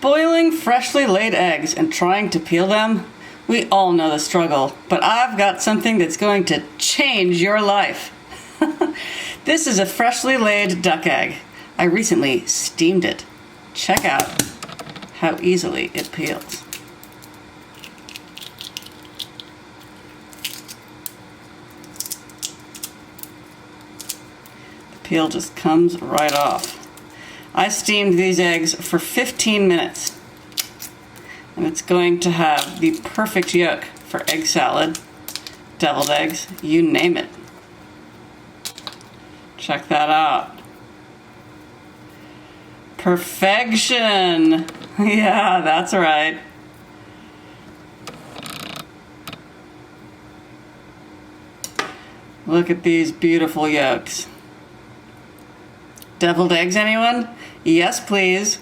Boiling freshly laid eggs and trying to peel them? We all know the struggle, but I've got something that's going to change your life. This is a freshly laid duck egg. I recently steamed it. Check out how easily it peels. The peel just comes right off. I steamed these eggs for 15 minutes. And it's going to have the perfect yolk for egg salad, deviled eggs, you name it. Check that out. Perfection! Yeah, that's right. Look at these beautiful yolks. Deviled eggs, anyone? Yes, please.